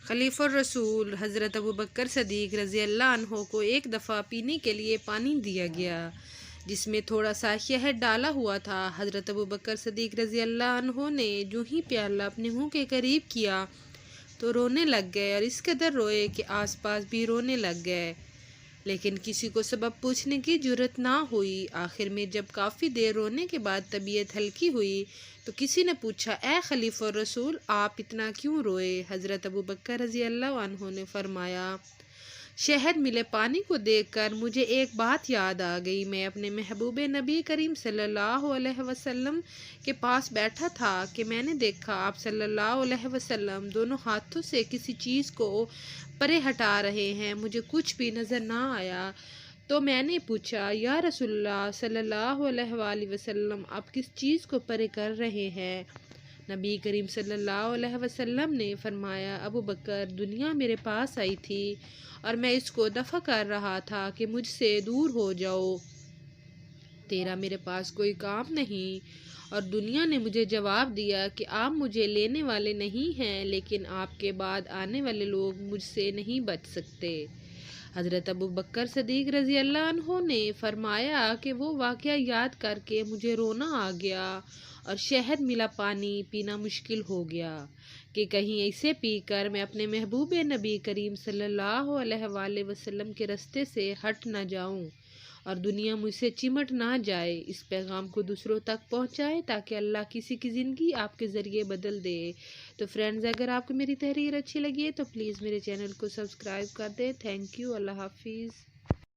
خلیفہ الرسول حضرت ابوبکر صدیق رضی اللہ عنہ کو ایک دفعہ پینے کے لیے پانی دیا گیا جس میں تھوڑا سا شہد ڈالا ہوا تھا۔ حضرت ابوبکر صدیق رضی اللہ عنہ نے جو ہی پیالہ اپنے منہ کے قریب کیا تو رونے لگ گئے، اور اس قدر روئے کہ آس پاس بھی رونے لگ گئے، لیکن کسی کو سبب پوچھنے کی جرات نہ ہوئی۔ آخر میں جب کافی دیر رونے کے بعد طبیعت ہلکی ہوئی تو کسی نے پوچھا، اے خلیفہ الرسول، آپ اتنا کیوں روئے؟ حضرت ابوبکر رضی اللہ عنہ نے فرمایا، شہد ملے پانی کو دیکھ کر مجھے ایک بات یاد آ گئی۔ میں اپنے محبوب نبی کریم صلی اللہ علیہ وسلم کے پاس بیٹھا تھا کہ میں نے دیکھا آپ صلی اللہ علیہ وسلم دونوں ہاتھوں سے کسی چیز کو پرے ہٹا رہے ہیں۔ مجھے کچھ بھی نظر نہ آیا تو میں نے پوچھا، یا رسول اللہ صلی اللہ علیہ وآلہ وسلم، آپ کس چیز کو پرے کر رہے ہیں؟ نبی کریم صلی اللہ علیہ وسلم نے فرمایا، ابوبکر، دنیا میرے پاس آئی تھی اور میں اس کو دفع کر رہا تھا کہ مجھ سے دور ہو جاؤ، تیرا میرے پاس کوئی کام نہیں۔ اور دنیا نے مجھے جواب دیا کہ آپ مجھے لینے والے نہیں ہیں، لیکن آپ کے بعد آنے والے لوگ مجھ سے نہیں بچ سکتے۔ حضرت ابوبکر صدیق رضی اللہ عنہ نے فرمایا کہ وہ واقعہ یاد کر کے مجھے رونا آ گیا اور شہد ملا پانی پینا مشکل ہو گیا کہ کہیں اسے پی کر میں اپنے محبوب نبی کریم صلی اللہ علیہ وآلہ وسلم کے راستے سے ہٹ نہ جاؤں اور دنیا مجھ سے چمٹ نہ جائے۔ اس پیغام کو دوسروں تک پہنچائے تاکہ اللہ کسی کی زندگی آپ کے ذریعے بدل دے۔ تو فرینڈز، اگر آپ کو میری تحریر اچھی لگی ہے تو پلیز میرے چینل کو سبسکرائب کر دیں۔ تھینک یو، اللہ حافظ۔